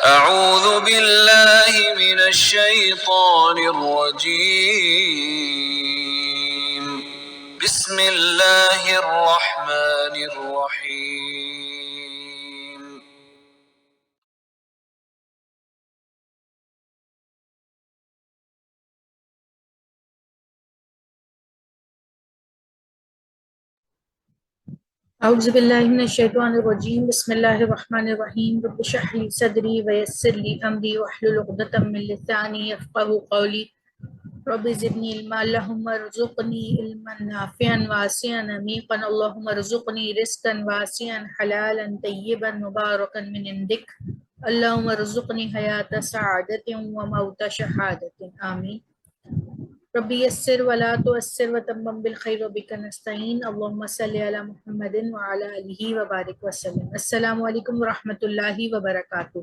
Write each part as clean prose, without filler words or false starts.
أعوذ بالله من الشيطان الرجيم بسم الله الرحمن الرحيم اعوذ باللہ من الشیطان الرجیم بسم اللہ الرحمن الرحیم رب اشرح لی صدری ویسر لی امری واحلل عقدۃ من لسانی یفقهوا قولی رب زدنی علما اللہم ارزقنی علما نافعا واسعا عمیقا اللہم ارزقنی رزقا واسعا حلالا طیبا مبارکا من عندک اللہم ارزقنی حیات سعادت وموت شہادت آمین ربی یسر ولا تعسر وتمم بالخیر وبک نستعین اللہم صلی علی محمد وعلی آلہ وبارک وسلم۔ السلام علیکم ورحمۃ اللہ وبرکاتہ۔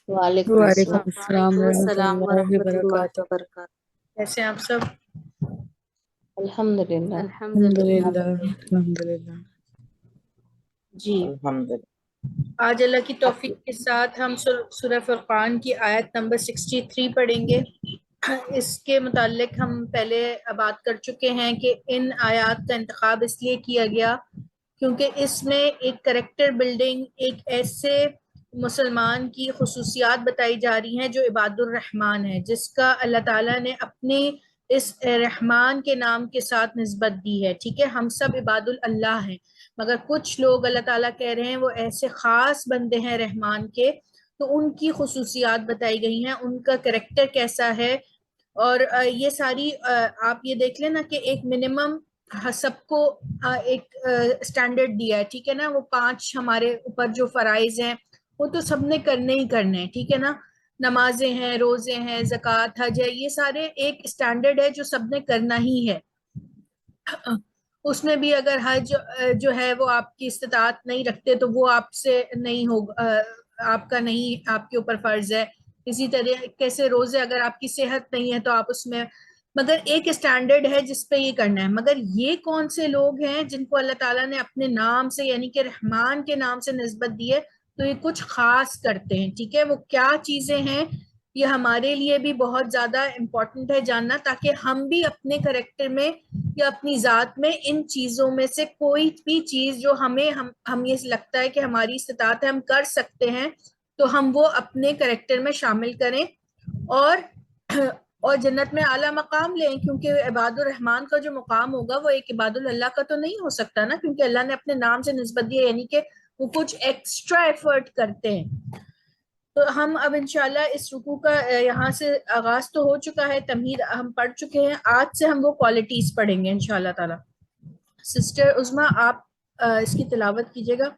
وعلیکم وعلیکم السلام السلام ورحمۃ اللہ ورحمۃ اللہ وبرکاتہ۔ وبرکاتہ۔ کیسے ہیں آپ سب؟ الحمدللہ الحمدللہ الحمدللہ۔ جی، آج اللہ کی توفیق کے ساتھ ہم سورہ فرقان کی آیت نمبر 63 پڑھیں گے۔ اس کے متعلق ہم پہلے بات کر چکے ہیں کہ ان آیات کا انتخاب اس لیے کیا گیا کیونکہ اس میں ایک کریکٹر بلڈنگ، ایک ایسے مسلمان کی خصوصیات بتائی جا رہی ہیں جو عباد الرحمن ہے، جس کا اللہ تعالیٰ نے اپنے اس رحمان کے نام کے ساتھ نسبت دی ہے۔ ٹھیک ہے، ہم سب عباد اللہ ہیں، مگر کچھ لوگ اللہ تعالیٰ کہہ رہے ہیں وہ ایسے خاص بندے ہیں رحمان کے، تو ان کی خصوصیات بتائی گئی ہیں، ان کا کریکٹر کیسا ہے۔ اور یہ ساری آپ یہ دیکھ لیں نا کہ ایک منیمم سب کو ایک سٹینڈرڈ دیا ہے، ٹھیک ہے نا۔ وہ 5 ہمارے اوپر جو فرائض ہیں وہ تو سب نے کرنے ہی کرنے ہیں، ٹھیک ہے نا۔ نمازیں ہیں، روزے ہیں، زکوٰۃ، حج ہے، یہ سارے ایک سٹینڈرڈ ہے جو سب نے کرنا ہی ہے۔ اس میں بھی اگر حج جو ہے وہ آپ کی استطاعت نہیں رکھتے تو وہ آپ سے نہیں ہوگا، آپ کا نہیں، آپ کے اوپر فرض ہے۔ اسی طریقے سے روزے اگر آپ کی صحت نہیں ہے تو آپ اس میں، مگر ایک سٹینڈرڈ ہے جس پہ یہ کرنا ہے۔ مگر یہ کون سے لوگ ہیں جن کو اللہ تعالیٰ نے اپنے نام سے یعنی کہ رحمان کے نام سے نسبت دی ہے، تو یہ کچھ خاص کرتے ہیں، ٹھیک ہے۔ وہ کیا چیزیں ہیں یہ ہمارے لیے بھی بہت زیادہ امپورٹنٹ ہے جاننا، تاکہ ہم بھی اپنے کریکٹر میں یا اپنی ذات میں ان چیزوں میں سے کوئی بھی چیز جو ہم یہ لگتا ہے کہ ہماری استطاعت ہے ہم کر سکتے ہیں تو ہم وہ اپنے کریکٹر میں شامل کریں اور جنت میں اعلیٰ مقام لیں، کیونکہ عباد الرحمن کا جو مقام ہوگا وہ ایک عباد اللہ کا تو نہیں ہو سکتا نا، کیونکہ اللہ نے اپنے نام سے نسبت دی ہے، یعنی کہ وہ کچھ ایکسٹرا ایفرٹ کرتے ہیں۔ تو ہم اب انشاءاللہ اس رکوع کا یہاں سے آغاز تو ہو چکا ہے، تمہید ہم پڑھ چکے ہیں، آج سے ہم وہ کوالٹیز پڑھیں گے انشاءاللہ تعالی۔ سسٹر عظمیٰ آپ اس کی تلاوت کیجیے گا۔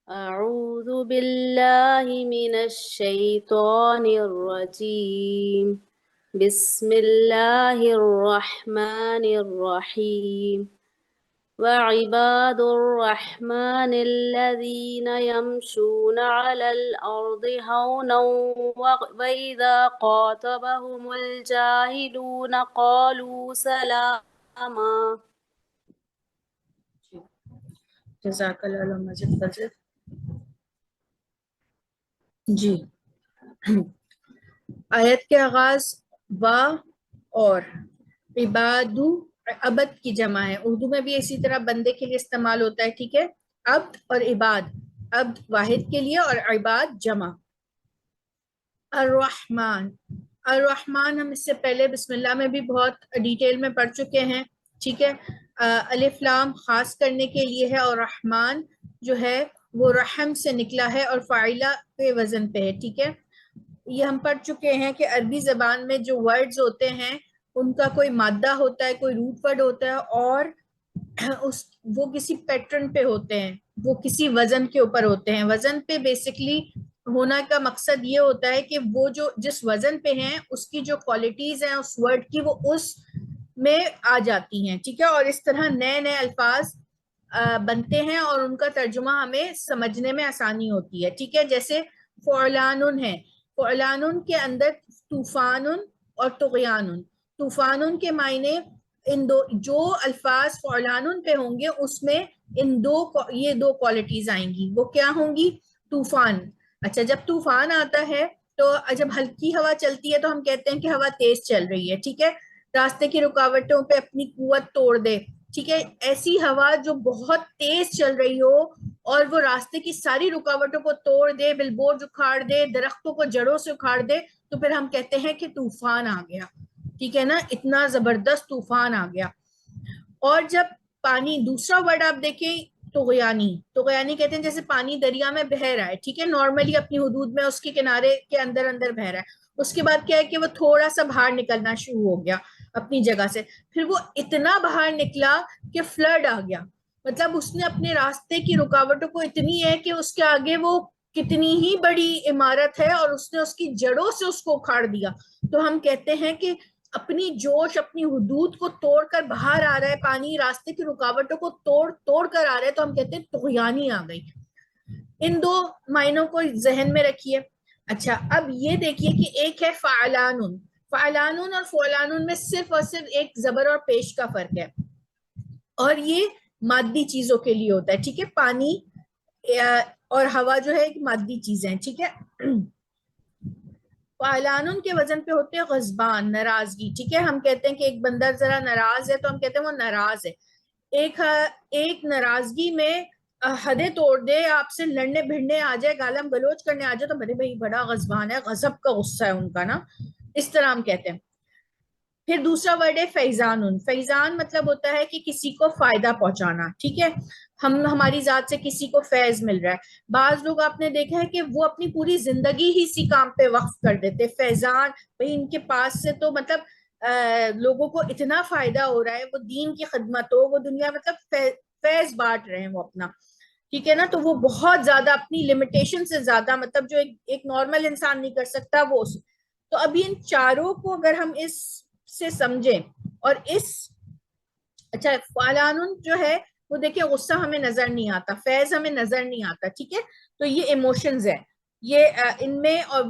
اعوذ باللہ من الشیطان الرجیم بسم اللہ الرحمن الرحیم وعباد الرحمن الذين يمشون على الأرض هونا وإذا خاطبهم الجاهلون قالوا سلاما۔ جزاک اللہ مجد فضل۔ جی، آیت کے آغاز وا اور عبادو، عبد کی جمع ہے، اردو میں بھی اسی طرح بندے کے لیے استعمال ہوتا ہے، ٹھیک ہے۔ عبد اور عباد، عبد واحد کے لیے اور عباد جمع۔ الرحمن، الرحمن ہم اس سے پہلے بسم اللہ میں بھی بہت ڈیٹیل میں پڑھ چکے ہیں، ٹھیک ہے۔ الف لام خاص کرنے کے لیے ہے، اور رحمان جو ہے وہ رحم سے نکلا ہے اور فاعلہ کے وزن پہ ہے، ٹھیک ہے۔ یہ ہم پڑھ چکے ہیں کہ عربی زبان میں جو ورڈز ہوتے ہیں ان کا کوئی مادہ ہوتا ہے، کوئی روٹ ورڈ ہوتا ہے، اور وہ کسی پیٹرن پہ ہوتے ہیں، وہ کسی وزن کے اوپر ہوتے ہیں۔ وزن پہ بیسکلی ہونا کا مقصد یہ ہوتا ہے کہ وہ جو جس وزن پہ ہیں اس کی جو کوالٹیز ہیں اس ورڈ کی وہ اس میں آ جاتی ہیں، ٹھیک ہے۔ اور اس طرح نئے نئے الفاظ بنتے ہیں اور ان کا ترجمہ ہمیں سمجھنے میں آسانی ہوتی ہے، ٹھیک ہے۔ جیسے فعلان ہے، فعلان کے اندر طوفان اور طغیان، طوفان کے معنی ان دو جو الفاظ فعلان پہ ہوں گے اس میں یہ دو کوالٹیز آئیں گی. وہ کیا ہوں گی؟ طوفان. اچھا جب طوفان آتا ہے تو جب ہلکی ہوا چلتی ہے تو ہم کہتے ہیں کہ ہوا تیز چل رہی ہے. ٹھیک ہے, راستے کی رکاوٹوں پہ اپنی قوت توڑ دے. ٹھیک ہے, ایسی ہوا جو بہت تیز چل رہی ہو اور وہ راستے کی ساری رکاوٹوں کو توڑ دے, بل بورڈ اکھاڑ دے, درختوں کو جڑوں سے اکھاڑ دے, تو پھر ہم کہتے ہیں کہ طوفان آ گیا. ٹھیک ہے نا, اتنا زبردست طوفان آ گیا. اور جب پانی, دوسرا ورڈ آپ دیکھیں طغیانی. طغیانی کہتے ہیں جیسے پانی دریا میں بہہ رہا ہے, ٹھیک ہے, نارملی اپنی حدود میں اس کے کنارے کے اندر اندر بہہ رہا ہے. اس کے بعد کیا ہے کہ وہ تھوڑا سا باہر نکلنا شروع ہو گیا اپنی جگہ سے, پھر وہ اتنا باہر نکلا کہ فلڈ آ گیا. مطلب اس نے اپنے راستے کی رکاوٹوں کو اتنی ہے کہ اس کے آگے وہ کتنی ہی بڑی عمارت ہے اور اس نے اس کی جڑوں سے اس کو اکھاڑ دیا. تو ہم کہتے ہیں کہ اپنی جوش, اپنی حدود کو توڑ کر باہر آ رہا ہے پانی, راستے کی رکاوٹوں کو توڑ کر آ رہا ہے, تو ہم کہتے ہیں طغیانی آ گئی. ان دو معنوں کو ذہن میں رکھیے. اچھا اب یہ دیکھیے کہ ایک ہے فعلان. فعلان اور فعلان میں صرف اور صرف ایک زبر اور پیش کا فرق ہے, اور یہ مادی چیزوں کے لیے ہوتا ہے. ٹھیک ہے, پانی اور ہوا جو ہے ایک مادی چیز ہے. ٹھیک ہے, فعلان کے وزن پہ ہوتے ہیں غضبان, ناراضگی. ٹھیک ہے, ہم کہتے ہیں کہ ایک بندہ ذرا ناراض ہے تو ہم کہتے ہیں وہ ناراض ہے. ایک ناراضگی میں حدیں توڑ دے, آپ سے لڑنے بھڑنے آ جائے, گالم گلوچ کرنے آ جائے, تو بھائی بڑا غضبان ہے, غضب کا غصہ ہے ان کا نا, اس طرح ہم کہتے ہیں. پھر دوسرا ورڈ ہے فیضان. فیضان مطلب ہوتا ہے کہ کسی کو فائدہ پہنچانا. ٹھیک ہے, ہماری ذات سے کسی کو فیض مل رہا ہے. بعض لوگ آپ نے دیکھا ہے کہ وہ اپنی پوری زندگی ہی اسی کام پہ وقف کر دیتے. فیضان بھائی ان کے پاس سے تو مطلب لوگوں کو اتنا فائدہ ہو رہا ہے, وہ دین کی خدمت ہو, وہ دنیا مطلب فیض بانٹ رہے ہیں وہ اپنا. ٹھیک ہے نا, تو وہ بہت زیادہ اپنی لمیٹیشن سے زیادہ, مطلب جو ایک نارمل انسان نہیں کر سکتا وہ. تو ابھی ان چاروں کو اگر ہم اس سے سمجھیں, اور اچھا فعلان جو ہے وہ دیکھیں غصہ ہمیں نظر نہیں آتا, فیض ہمیں نظر نہیں آتا. ٹھیک ہے, تو یہ ایموشنز ہیں, یہ ان میں, اور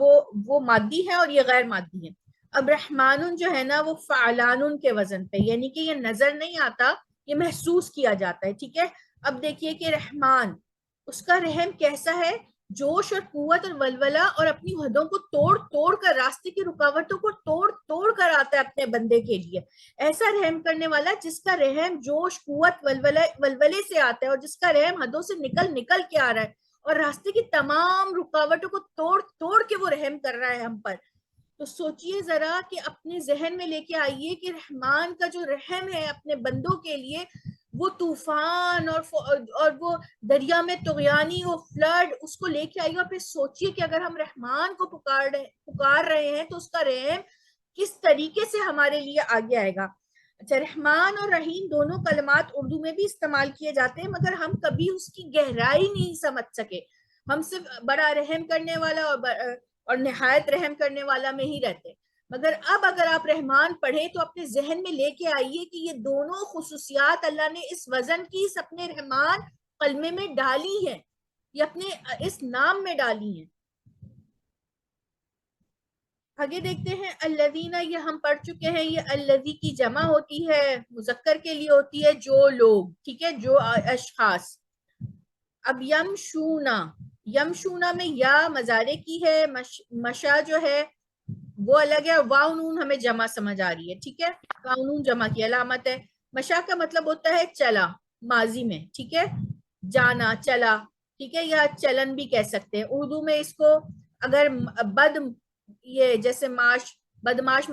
وہ مادی ہے اور یہ غیر مادی ہے. اب رحمان جو ہے نا وہ فعلان کے وزن پہ, یعنی کہ یہ نظر نہیں آتا, یہ محسوس کیا جاتا ہے. ٹھیک ہے, اب دیکھیے کہ رحمان, اس کا رحم کیسا ہے, جوش اور قوت اور ولولہ اور اپنی حدوں کو توڑ کر, راستے کی رکاوٹوں کو توڑ کر آتا ہے اپنے بندے کے لیے. ایسا رحم کرنے والا جس کا رحم جوش, قوت, ولولے سے آتا ہے, اور جس کا رحم حدوں سے نکل کے آ رہا ہے, اور راستے کی تمام رکاوٹوں کو توڑ کے وہ رحم کر رہا ہے ہم پر. تو سوچئے ذرا کہ اپنے ذہن میں لے کے آئیے کہ رحمان کا جو رحم ہے اپنے بندوں کے لیے, وہ طوفان اور وہ دریا میں طغیانی, وہ فلڈ, اس کو لے کے آئیے. اور پھر سوچئے کہ اگر ہم رحمان کو پکار رہے ہیں تو اس کا رحم کس طریقے سے ہمارے لیے آگے آئے گا. اچھا, رحمان اور رحیم دونوں کلمات اردو میں بھی استعمال کیے جاتے ہیں, مگر ہم کبھی اس کی گہرائی نہیں سمجھ سکے. ہم صرف بڑا رحم کرنے والا اور نہایت رحم کرنے والا میں ہی رہتے. مگر اب اگر آپ رحمان پڑھیں تو اپنے ذہن میں لے کے آئیے کہ یہ دونوں خصوصیات اللہ نے اس وزن کی اپنے رحمان کلمے میں ڈالی ہیں, یہ اپنے اس نام میں ڈالی ہیں. آگے دیکھتے ہیں الذین, یہ ہم پڑھ چکے ہیں, یہ الذی کی جمع ہوتی ہے, مذکر کے لیے ہوتی ہے جو لوگ. ٹھیک ہے, جو اشخاص. اب یمشونا میں یا مضارع کی ہے, مشا جو ہے وہ الگ ہے, واو نون ہمیں جمع سمجھ آ رہی ہے. ٹھیک ہے, واو نون جمع کی علامت ہے. مشا کا مطلب ہوتا ہے چلا, ماضی میں. ٹھیک ہے, جانا, چلا. ٹھیک ہے, یا چلن بھی کہہ سکتے ہیں. اردو میں اس کو اگر یہ جیسے بدماش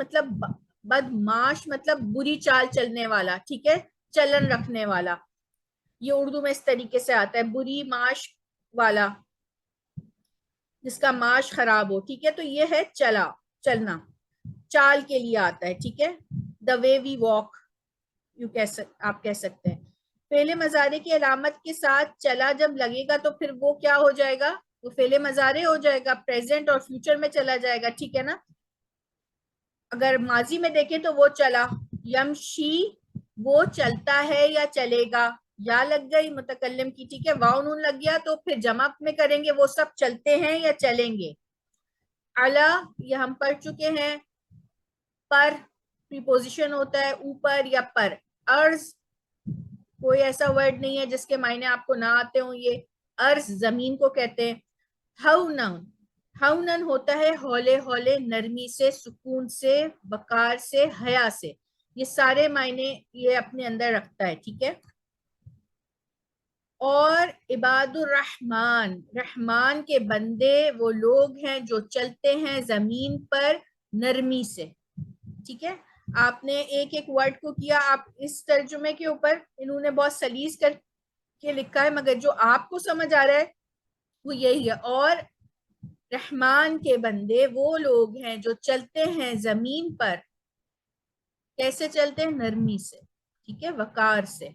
مطلب بری چال چلنے والا. ٹھیک ہے, چلن رکھنے والا, یہ اردو میں اس طریقے سے آتا ہے. بری معاش والا, جس کا معاش خراب ہو. ٹھیک ہے, تو یہ ہے چلنا, چال کے لیے آتا ہے. ٹھیک ہے, the way we walk, آپ کہہ سکتے ہیں. فعل مضارع کی علامت کے ساتھ چلا جب لگے گا تو پھر وہ کیا ہو جائے گا, وہ فعل مضارع ہو جائے گا, پریزنٹ اور فیوچر میں چلا جائے گا. ٹھیک ہے نا, اگر ماضی میں دیکھیں تو وہ چلا, یمشی وہ چلتا ہے یا چلے گا, یا لگ گئی متکلم کی. ٹھیک ہے, واو نون لگ گیا تو پھر جمع میں کریں گے, وہ سب چلتے ہیں یا چلیں گے. علا, یہ ہم پڑھ چکے ہیں, پر پریپوزیشن ہوتا ہے اوپر یا پر. ارض کوئی ایسا ورڈ نہیں ہے جس کے معنی آپ کو نہ آتے ہوں. یہ ارض زمین کو کہتے ہیں. ہونن، ہونن ہوتا ہے ہولے ہولے، نرمی سے، سکون سے، وقار سے، حیا سے. یہ سارے معنی یہ اپنے اندر رکھتا ہے. ٹھیک ہے. اور عباد الرحمن، رحمان کے بندے وہ لوگ ہیں جو چلتے ہیں زمین پر نرمی سے. ٹھیک ہے. آپ نے ایک ایک ورڈ کو کیا. آپ اس ترجمے کے اوپر انہوں نے بہت سلیس کر کے لکھا ہے، مگر جو آپ کو سمجھ آ رہا ہے وہ یہی ہے. اور رحمان کے بندے وہ لوگ ہیں جو چلتے ہیں زمین پر. کیسے چلتے ہیں؟ نرمی سے. ٹھیک ہے، وقار سے.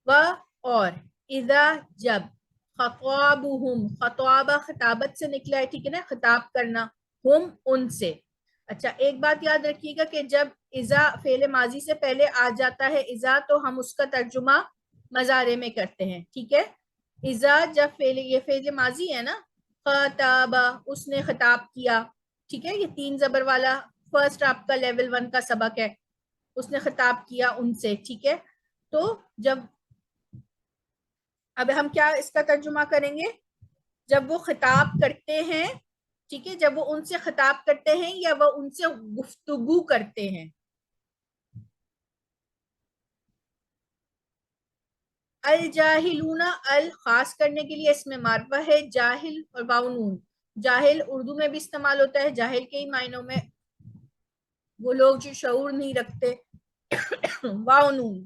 اور اذا جب، خطابہم، خطابہ خطابت سے نکلا ہے. ٹھیک ہے نا، خطاب کرنا. ہم ان سے. اچھا ایک بات یاد رکھیے گا کہ جب اذا فعل ماضی سے پہلے آ جاتا ہے اذا، تو ہم اس کا ترجمہ مضارع میں کرتے ہیں. ٹھیک ہے. اذا جب فعل، یہ فعل ماضی ہے نا، خطابہ اس نے خطاب کیا. ٹھیک ہے. یہ 3 زبر والا فرسٹ آپ کا لیول 1 کا سبق ہے. اس نے خطاب کیا ان سے. ٹھیک ہے. تو جب اب ہم کیا اس کا ترجمہ کریں گے؟ جب وہ خطاب کرتے ہیں. ٹھیک ہے. جب وہ ان سے خطاب کرتے ہیں یا وہ ان سے گفتگو کرتے ہیں. الجاہلون، ال خاص کرنے کے لیے اس میں معرفہ ہے. جاہل اور واؤنون. جاہل اردو میں بھی استعمال ہوتا ہے. جاہل کے ہی معنوں میں وہ لوگ جو شعور نہیں رکھتے. واؤنون،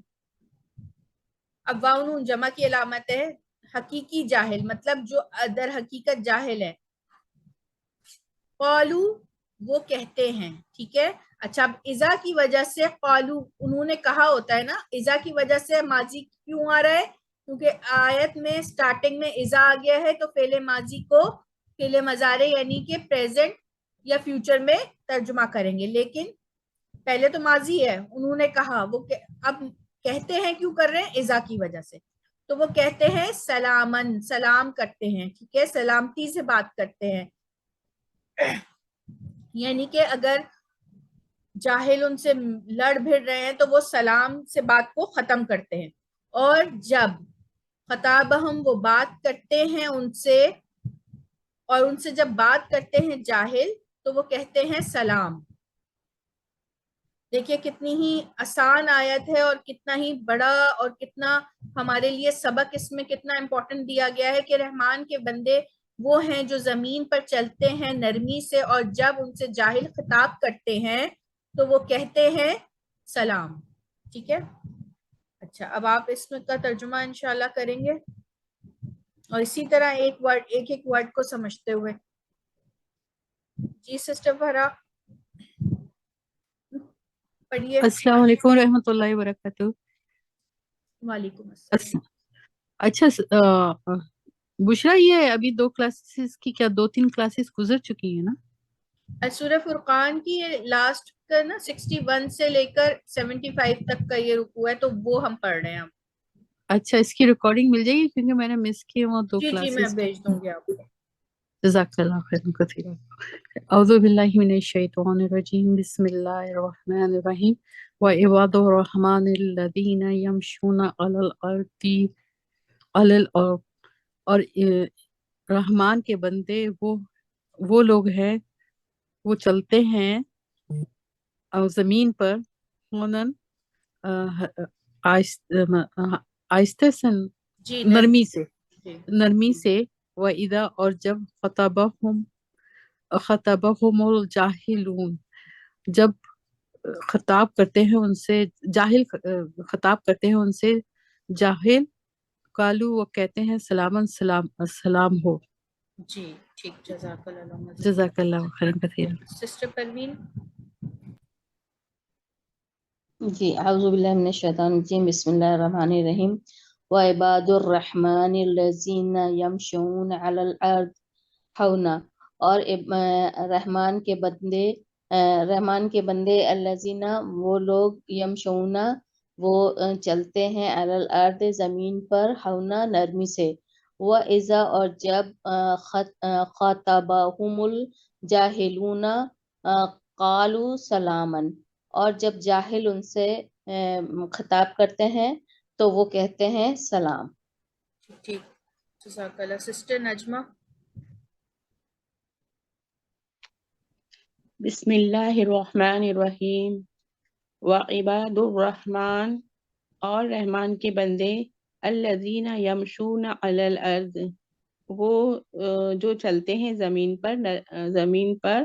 اب واؤنون جمع کی علامت ہے. حقیقی جاہل مطلب جو در حقیقت جاہل ہے. قالو وہ کہتے ہیں. ٹھیک ہے. اچھا اب اذا کی وجہ سے قالو انہوں نے کہا ہوتا ہے نا، اذا کی وجہ سے ماضی کیوں آ رہا ہے؟ کیونکہ آیت میں سٹارٹنگ میں اذا آ گیا ہے تو فعل ماضی کو فعل مضارع یعنی کہ پریزنٹ یا فیوچر میں ترجمہ کریں گے. لیکن پہلے تو ماضی ہے. انہوں نے کہا، وہ اب کہتے ہیں کیوں کر رہے ہیں؟ اذا کی وجہ سے. تو وہ کہتے ہیں سلامن، سلام کرتے ہیں. ٹھیک ہے. سلامتی سے بات کرتے ہیں. یعنی کہ اگر جاہل ان سے لڑ بھڑ رہے ہیں تو وہ سلام سے بات کو ختم کرتے ہیں. اور جب خطابہم وہ بات کرتے ہیں ان سے، اور ان سے جب بات کرتے ہیں جاہل تو وہ کہتے ہیں سلام. دیکھیے کتنی ہی آسان آیت ہے اور کتنا ہی بڑا اور کتنا ہمارے لیے سبق اس میں کتنا امپورٹنٹ دیا گیا ہے کہ رحمان کے بندے وہ ہیں جو زمین پر چلتے ہیں نرمی سے، اور جب ان سے جاہل خطاب کرتے ہیں تو وہ کہتے ہیں سلام. ٹھیک ہے. اچھا اب آپ اس میں کا ترجمہ انشاءاللہ کریں گے اور اسی طرح ایک ایک ورڈ کو سمجھتے ہوئے. جی سسٹر فرا پڑھیے. السلام علیکم ورحمۃ اللہ وبرکاتہ. وعلیکم السلام. اچھا بشرا، یہ ابھی 2 کلاسز کی کیا 2-3 کلاسز گزر چکی ہیں نا؟ سورہ فرقان کی لاسٹ کا نا 61 سے لے کر 75 تک کا یہ رکوع ہے تو وہ ہم پڑھ رہے ہیں. اچھا اس کی ریکارڈنگ مل جائے گی کیونکہ میں نے مس کیے وہ 2 جی کلاسز. میں بھیج دوں گی آپ کو. جزاک اللہ خیر کثیرا. اعوذ باللہ من الشیطان الرجیم. بسم اللہ الرحمن الرحیم. وعباد الرحمن الذین یمشون علی الارض. اور رحمان کے بندے وہ لوگ ہیں وہ چلتے ہیں زمین پر ہونن آہستہ سے، جی نرمی سے. جی. نرمی سے. وَإِذَا اور جب خطبہم الجاہلون جب خطاب کرتے ہیں ان سے جاہل، خطاب کرتے ہیں ان سے جاہل، قالو وہ کہتے ہیں سلامن، سلام ہو. جی ٹھیک. جزاک اللہ. جزاک اللہ خیرا کثیرا. سسٹر پروین. جی اعوذ باللہ من الشیطان الرجیم. بسم اللہ الرحمن الرحیم. وعباد الرحمن الذین یمشون علی الارض ہونا. اور رحمان کے بندے الذین وہ لوگ یمشون وہ چلتے ہیں علی الارض زمین پر ہونا نرمی سے. وَإِذَا اور جب خاطبہم الجاہلون قالوا سلامن، اور جب جاہل ان سے خطاب کرتے ہیں تو وہ کہتے ہیں سلام. ٹھیک، جزاک اللہ. سسٹر نجمہ. بسم اللہ الرحمن الرحیم. وعباد الرحمن، اور رحمان کے بندے، الذین یمشون علی الارض، وہ جو چلتے ہیں زمین پر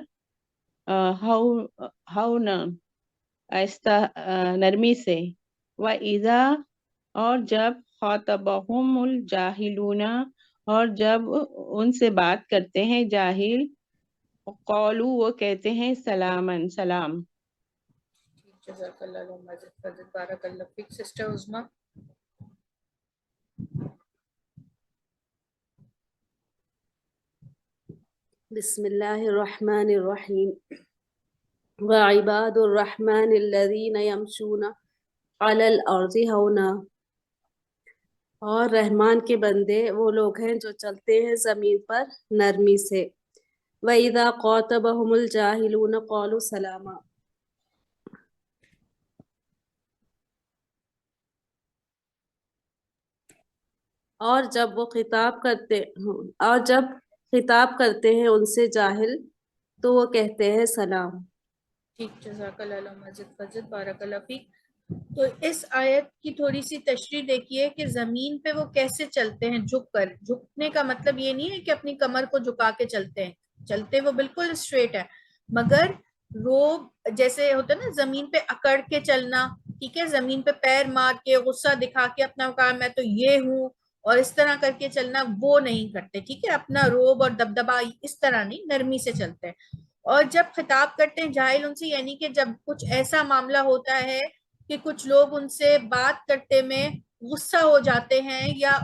ہونا آہستہ نرمی سے. وَإِذَا، اور جب خاطبہم الجاہلون، اور جب ان سے بات کرتے ہیں جاہل، قالوا، وہ کہتے ہیں سلامن، سلام. جزاک اللہ علیہ. بارک اللہ فیک. سسٹر عظما. بسم اللہ الرحمن الرحیم. وعباد الرحمن الذین یمشون علی الارض ہونا، اور رحمان کے بندے وہ لوگ ہیں جو چلتے ہیں زمین پر نرمی سے. وَإِذَا خَاطَبَهُمُ الْجَاهِلُونَ قَالُوا سَلَامًا، اور جب خطاب کرتے ہیں ان سے جاہل تو وہ کہتے ہیں سلام. ٹھیک، جزاک اللہ علیہ. بارک اللہ فیک. تو اس آیت کی تھوڑی سی تشریح دیکھیے کہ زمین پہ وہ کیسے چلتے ہیں جھک کر. جھکنے کا مطلب یہ نہیں ہے کہ اپنی کمر کو جھکا کے چلتے ہیں، چلتے وہ بالکل اسٹریٹ ہے، مگر روب جیسے ہوتا ہے نا زمین پہ اکڑ کے چلنا، ٹھیک ہے، زمین پہ پیر مار کے غصہ دکھا کے اپنا کام میں تو یہ ہوں اور اس طرح کر کے چلنا وہ نہیں کرتے، ٹھیک ہے. اپنا روب اور دبدبا اس طرح نہیں، نرمی سے چلتے ہیں. اور جب خطاب کرتے ہیں جاہل ان سے، یعنی کہ جب کچھ ایسا معاملہ ہوتا ہے کہ کچھ لوگ ان سے بات کرتے میں غصہ ہو جاتے ہیں یا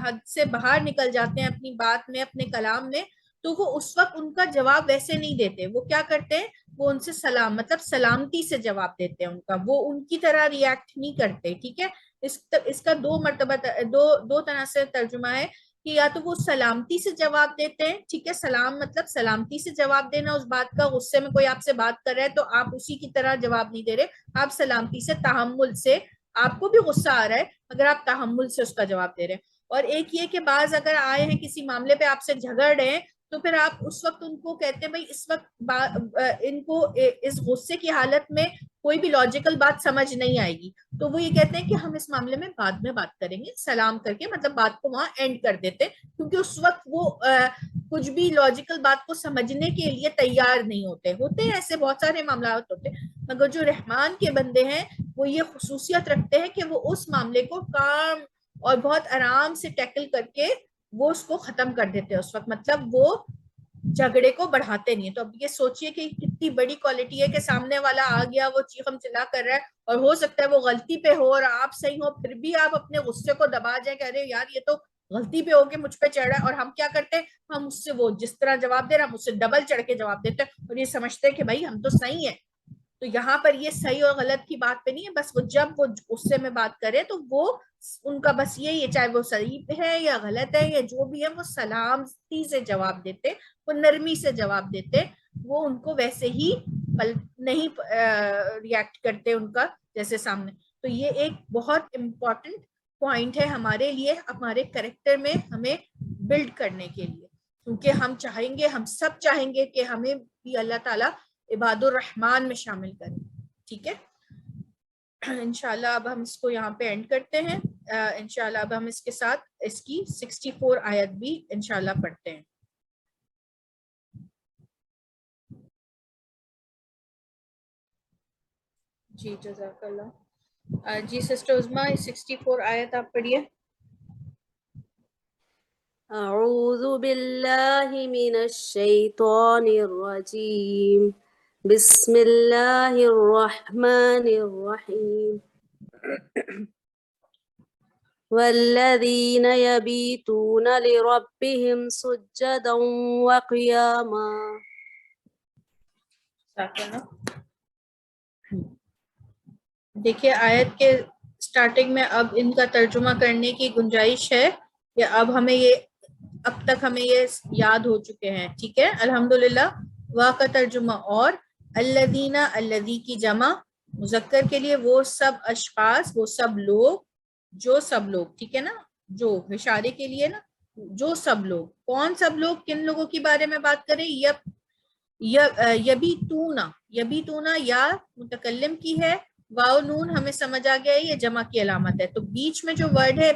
حد سے باہر نکل جاتے ہیں اپنی بات میں، اپنے کلام میں، تو وہ اس وقت ان کا جواب ویسے نہیں دیتے. وہ کیا کرتے ہیں، وہ ان سے سلام مطلب سلامتی سے جواب دیتے ہیں ان کا، وہ ان کی طرح ریاکٹ نہیں کرتے. ٹھیک ہے، اس کا دو طرح سے ترجمہ ہے کہ یا تو وہ سلامتی سے جواب دیتے ہیں، ٹھیک ہے، سلام مطلب سلامتی سے جواب دینا اس بات کا. غصے میں کوئی آپ سے بات کر رہا ہے تو آپ اسی کی طرح جواب نہیں دے رہے، آپ سلامتی سے تحمل سے، آپ کو بھی غصہ آ رہا ہے مگر آپ تحمل سے اس کا جواب دے رہے ہیں. اور ایک یہ کہ بعض اگر آئے ہیں کسی معاملے پہ آپ سے جھگڑ رہے ہیں تو پھر آپ اس وقت ان کو کہتے ہیں بھائی اس وقت ان کو اس غصے کی حالت میں کوئی بھی لاجیکل بات سمجھ نہیں آئے گی، تو وہ یہ کہتے ہیں کہ ہم اس معاملے میں بعد میں بات کریں گے، سلام کر کے مطلب بات کو وہاں اینڈ کر دیتے ہیں، کیونکہ اس وقت وہ کچھ بھی لاجیکل بات کو سمجھنے کے لیے تیار نہیں ہوتے ہیں. ایسے بہت سارے معاملات ہوتے ہیں، مگر جو رحمان کے بندے ہیں وہ یہ خصوصیت رکھتے ہیں کہ وہ اس معاملے کو کام اور بہت آرام سے ٹیکل کر کے وہ اس کو ختم کر دیتے ہیں اس وقت، مطلب وہ جھگڑے کو بڑھاتے نہیں. تو اب یہ سوچئے کہ کتنی بڑی کوالٹی ہے کہ سامنے والا آ گیا، وہ چیخم چلا کر رہا ہے اور ہو سکتا ہے وہ غلطی پہ ہو اور آپ صحیح ہو، پھر بھی آپ اپنے غصے کو دبا جائیں کہ ارے یار یہ تو غلطی پہ ہو کے مجھ پہ چڑھ رہا ہے. اور ہم کیا کرتے ہیں، ہم اس سے وہ جس طرح جواب دے رہا ہم اس سے ڈبل چڑھ کے جواب دیتے ہیں اور یہ سمجھتے ہیں کہ بھائی ہم تو صحیح ہیں. تو یہاں پر یہ صحیح اور غلط کی بات پہ نہیں ہے، بس وہ جب وہ غصے میں بات کرے تو وہ ان کا بس یہی ہے، چاہے وہ صحیح ہے یا غلط ہے یا جو بھی ہے، وہ سلامتی سے جواب دیتے، وہ نرمی سے جواب دیتے، وہ ان کو ویسے ہی نہیں ریاکٹ کرتے ان کا جیسے سامنے. تو یہ ایک بہت امپورٹنٹ پوائنٹ ہے ہمارے لیے، ہمارے کریکٹر میں ہمیں بلڈ کرنے کے لیے، کیونکہ ہم چاہیں گے، ہم سب چاہیں گے کہ ہمیں بھی اللہ تعالیٰ عباد الرحمان میں شامل کریں. ٹھیک ہے، انشاءاللہ اب ہم اس کو یہاں پہ اینڈ کرتے ہیں. انشاءاللہ اب ہم اس کے ساتھ اس کی 64 آیت بھی انشاءاللہ پڑھتے ہیں. جی جزاک اللہ. جی سسٹر عظما 64 آیت آپ پڑھیے. اعوذ باللہ من الشیطان الرجیم. بسم اللہ الرحمن الرحیم. والذین یبیتون لربهم سجدا وقیاما. دیکھیے آیت کے سٹارٹنگ میں اب ان کا ترجمہ کرنے کی گنجائش ہے کہ اب ہمیں یہ اب تک ہمیں یہ یاد ہو چکے ہیں. ٹھیک ہے، الحمدللہ. واہ کا ترجمہ اور الذین، الذی کی جمع مذکر کے لیے وہ سب اشخاص، وہ سب لوگ، جو سب لوگ، ٹھیک ہے نا، جو اشارے کے لیے نا، جو سب لوگ، کون سب لوگ، کن لوگوں کے بارے میں بات کریں؟ یبیتونا، یبیتونا یا متکلم کی ہے، واو نون ہمیں سمجھ آ گیا ہے یہ جمع کی علامت ہے، تو بیچ میں جو ورڈ ہے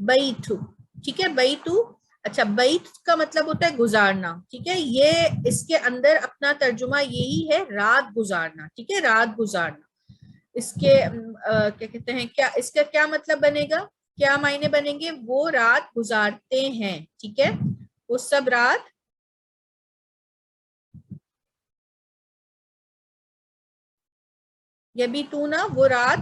بیتو، ٹھیک ہے، بیتو، اچھا بیت کا مطلب ہوتا ہے گزارنا، ٹھیک ہے، یہ اس کے اندر اپنا ترجمہ یہی ہے رات گزارنا، ٹھیک ہے، رات گزارنا، اس کے کیا کہتے ہیں، کیا اس کا کیا مطلب بنے گا، کیا معنی بنیں گے؟ وہ رات گزارتے ہیں، ٹھیک ہے، وہ سب رات یبیتونا، وہ رات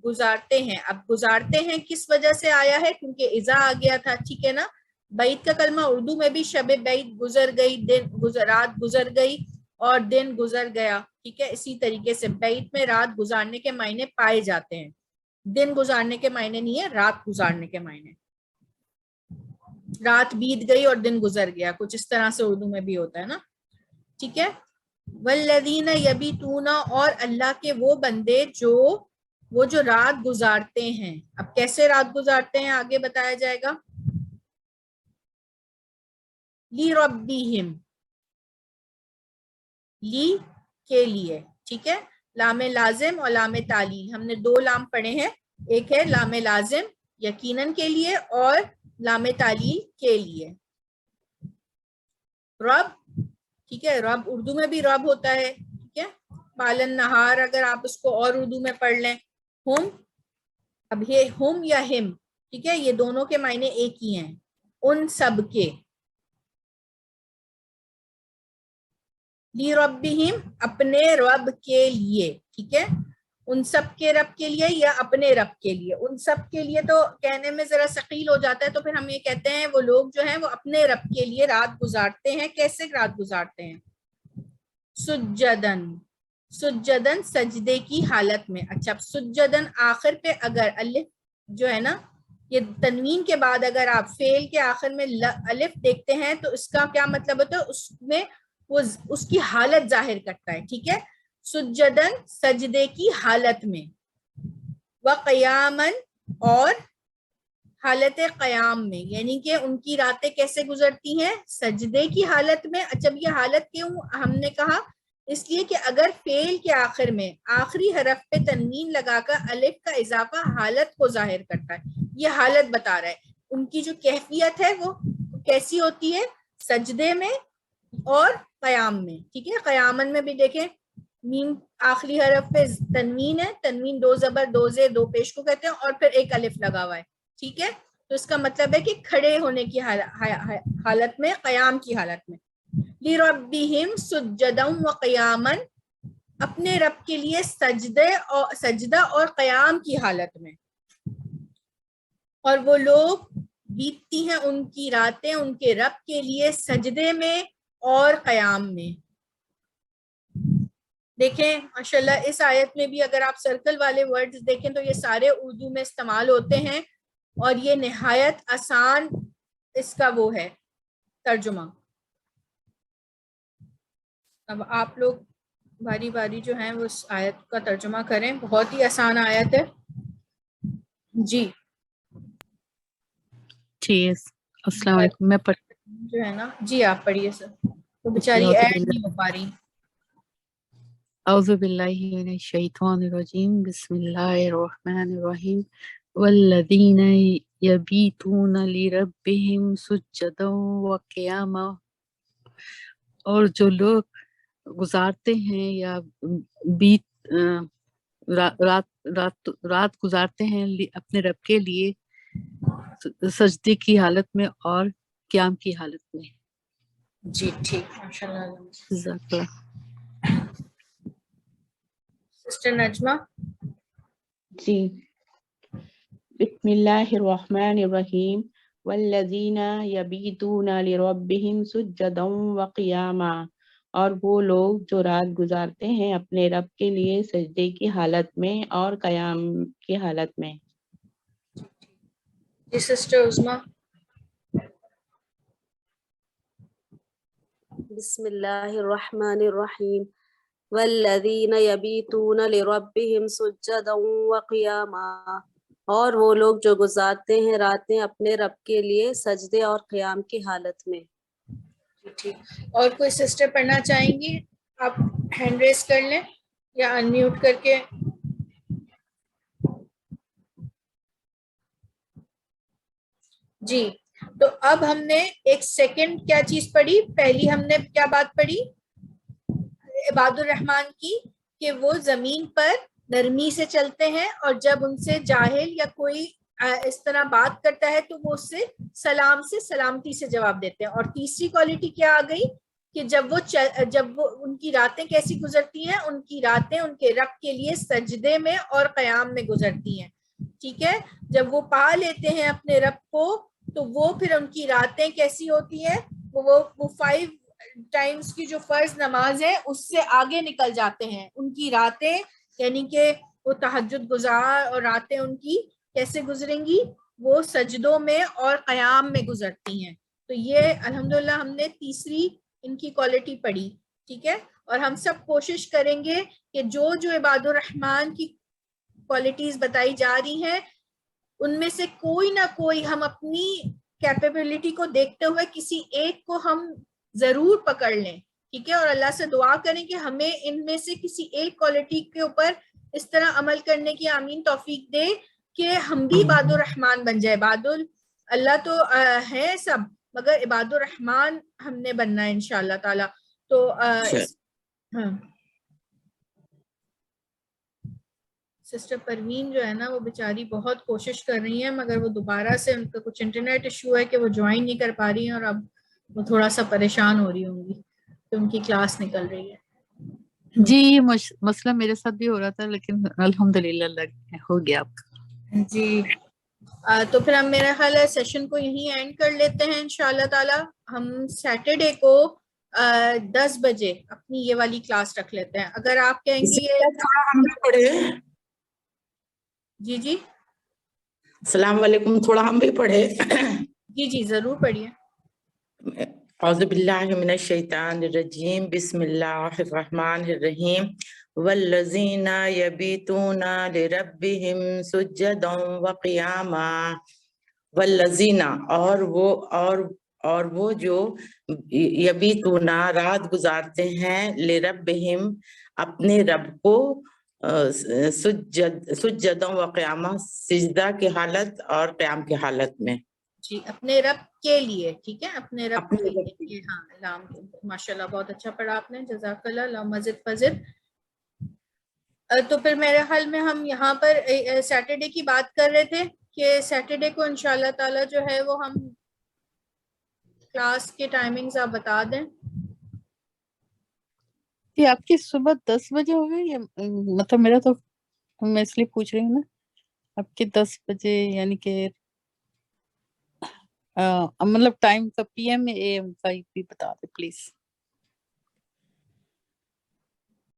گزارتے ہیں۔ اب گزارتے ہیں کس وجہ سے آیا ہے؟ کیونکہ اذا آ گیا تھا، ٹھیک ہے نا، بیت کا کلمہ اردو میں بھی شب بیت گزر گئی، رات گزر گئی اور دن گزر گیا، ٹھیک ہے، اسی طریقے سے بیت میں رات گزارنے کے معنی پائے جاتے ہیں، دن گزارنے کے معنی نہیں ہے، رات گزارنے کے معنی، رات بیت گئی اور دن گزر گیا، کچھ اس طرح سے اردو میں بھی ہوتا ہے نا، ٹھیک ہے۔ والذین یبیتون، اور اللہ کے وہ بندے جو وہ جو رات گزارتے ہیں۔ اب کیسے رات گزارتے ہیں آگے بتایا جائے گا۔ لی ربہم، لی کے لیے، ٹھیک ہے، لام لازم اور لام تعلیل، ہم نے دو لام پڑھے ہیں، ایک ہے لام لازم یقیناً کے لیے اور لام تعلیل کے لیے۔ رب، ٹھیک ہے، رب اردو میں بھی رب ہوتا ہے، ٹھیک ہے، پالن نہار اگر آپ اس کو اور اردو میں پڑھ لیں، ہم، اب یہ ہم یا ہم، ٹھیک ہے، یہ دونوں کے معنی ایک ہی ہیں، ان سب کے، لی ربہم، اپنے رب کے لیے، ٹھیک ہے، ان سب کے رب کے لیے یا اپنے رب کے لیے، ان سب کے لیے تو کہنے میں ذرا ثقیل ہو جاتا ہے، تو پھر ہم یہ کہتے ہیں وہ لوگ جو ہیں وہ اپنے رب کے لیے رات گزارتے ہیں۔ کیسے رات گزارتے ہیں؟ سجدن، سجدن سجدے کی حالت میں۔ اچھا، سجدن آخر پہ اگر الف جو ہے نا، یہ تنوین کے بعد اگر آپ فعل کے آخر میں الف دیکھتے ہیں تو اس کا کیا مطلب ہوتا ہے؟ اس میں وہ اس کی حالت ظاہر کرتا ہے، ٹھیک ہے، سجدن سجدے کی حالت میں، وقیامن، اور حالت قیام میں، یعنی کہ ان کی راتیں کیسے گزرتی ہیں؟ سجدے کی حالت میں۔ اچھا، یہ حالت کیوں ہم نے کہا؟ اس لیے کہ اگر فعل کے آخر میں آخری حرف پہ تنوین لگا کر الف کا اضافہ حالت کو ظاہر کرتا ہے، یہ حالت بتا رہا ہے، ان کی جو کیفیت ہے وہ کیسی ہوتی ہے؟ سجدے میں اور قیام میں، ٹھیک ہے، قیامن میں بھی دیکھیں میم آخری حرف پہ تنوین ہے، تنوین دو زبر دو زے دو پیش کو کہتے ہیں، اور پھر ایک الف لگا ہوا ہے، ٹھیک ہے، تو اس کا مطلب ہے کہ کھڑے ہونے کی حالت میں، قیام کی حالت میں۔ لِرَبِّهِمْ سُجَّدًا وَقِيَامًا، اپنے رب کے لیے سجدہ اور قیام کی حالت میں، اور وہ لوگ بیتتی ہیں ان کی راتیں ان کے رب کے لیے سجدے میں اور قیام میں۔ دیکھیں ماشاءاللہ اس آیت میں بھی اگر آپ سرکل والے ورڈز دیکھیں تو یہ سارے اردو میں استعمال ہوتے ہیں، اور یہ نہایت آسان اس کا وہ ہے ترجمہ۔ اب آپ لوگ باری باری جو ہیں وہ اس آیت کا ترجمہ کریں، بہت ہی آسان آیت ہے۔ جی ٹھیک، السلام علیکم، میں جو ہے نا، جی آپ پڑھیے سر، تو بیچاری ایڈ نہیں ہو پا رہی۔ اعوذ باللہ من الشیطان الرجیم، بسم اللہ الرحمن الرحیم، والذین یبیتون لربہم سجدا وقیاما، اور جو لوگ گزارتے ہیں یا بیت رات گزارتے ہیں اپنے رب کے لیے سجدے کی حالت میں اور قیام کی حالت میں۔ جی ٹھیک، ماشاءاللہ۔ جزاک اللہ۔ سسٹر نجمہ۔ جی، بسم اللہ الرحمن الرحیم، والذین یبیتون لربہم سجدا وقیاما، اور وہ لوگ جو رات گزارتے ہیں اپنے رب کے لیے سجدے کی حالت میں اور قیام کی حالت میں۔ جی سسٹر عظمیٰ۔ بسم اللہ الرحمن الرحیم، والذین یبیتون لربہم سجدا وقیاما، اور وہ لوگ جو گزارتے ہیں راتیں اپنے رب کے لیے سجدے اور قیام کی حالت میں. ٹھیک. اور کوئی سسٹر پڑھنا چاہیں گی؟ آپ ہینڈ ریز کر لیں یا ان میوٹ کر کے. جی تو اب ہم نے ایک سیکنڈ کیا چیز پڑھی؟ پہلی ہم نے کیا بات پڑھی عباد الرحمن کی، کہ وہ زمین پر نرمی سے چلتے ہیں اور جب ان سے جاہل یا کوئی اس طرح بات کرتا ہے تو وہ اس سے سلام سے سلامتی سے جواب دیتے ہیں. اور تیسری کوالٹی کیا آ گئی کہ جب وہ ان کی راتیں کیسی گزرتی ہیں؟ ان کی راتیں ان کے رب کے لیے سجدے میں اور قیام میں گزرتی ہیں. ٹھیک ہے. جب وہ پا لیتے ہیں اپنے رب کو تو وہ پھر ان کی راتیں کیسی ہوتی ہیں؟ وہ 5 ٹائمز کی جو فرض نماز ہے اس سے آگے نکل جاتے ہیں. ان کی راتیں یعنی کہ وہ تہجد گزار اور راتیں ان کی کیسے گزریں گی؟ وہ سجدوں میں اور قیام میں گزرتی ہیں. تو یہ الحمدللہ ہم نے تیسری ان کی کوالٹی پڑھی. ٹھیک ہے. اور ہم سب کوشش کریں گے کہ جو عباد الرحمن کی کوالٹیز بتائی جا رہی ہیں ان میں سے کوئی نہ کوئی ہم اپنی کیپیبلٹی کو دیکھتے ہوئے کسی ایک کو ہم ضرور پکڑ لیں. ٹھیک ہے. اور اللہ سے دعا کریں کہ ہمیں ان میں سے کسی ایک کوالٹی کے اوپر اس طرح عمل کرنے کی آمین توفیق دے کہ ہم بھی عباد الرحمن بن جائے. اللہ تو ہے سب مگر عباد الرحمن ہم نے بننا ہے انشاءاللہ تعالی. تو ہاں سسٹر پروین جو ہے نا وہ بیچاری بہت کوشش کر رہی ہیں مگر وہ دوبارہ سے ان کا کچھ انٹرنیٹ ایشو ہے کہ وہ جوائن نہیں کر پا رہی ہیں اور اب وہ تھوڑا سا پریشان ہو رہی ہوں گی تو ان کی کلاس نکل رہی ہے. جی یہ مسئلہ میرے ساتھ بھی ہو رہا تھا لیکن الحمدللہ ہو گیا آپ کا. جی تو پھر ہم میرا خیال ہے سیشن کو یہیں اینڈ کر لیتے ہیں انشاءاللہ تعالی. ہم سیٹرڈے کو 10 بجے اپنی یہ والی کلاس رکھ لیتے ہیں. اگر آپ کہیں گے جی جی السلام علیکم، تھوڑا ہم بھی پڑھے. جی جی ضرور پڑھیے. اعوذ باللہ من الشیطان الرجیم، بسم اللہ الرحمن الرحیم. والذین یبیتون لربہم سجدا وقیاما. والذین اور وہ جو یبیتون رات گزارتے ہیں لربہم اپنے رب کو سجدا وقیاما سجدہ کی حالت اور قیام کی حالت میں. جی اپنے رب کے لیے. ٹھیک ہے. اپنے رب کے لیے. ہاں ماشاءاللہ بہت اچھا پڑھا آپ نے. جزاک اللہ. اللہم زد فزد. تو پھر میرے خیال میں ہم یہاں پر سیٹرڈے کی بات کر رہے تھے کہ سیٹرڈے کو انشاءاللہ تعالی جو ہے وہ ہم کلاس کے ٹائمنگز آپ بتا دیں. یہ آپ کی صبح 10 بجے ہو گئی یا مطلب میرا تو میں اس لیے پوچھ رہی ہوں نا آپ کے 10 بجے یعنی کہ مطلب ٹائم کا پی ایم اے ایم کا بھی بتا دیں پلیز.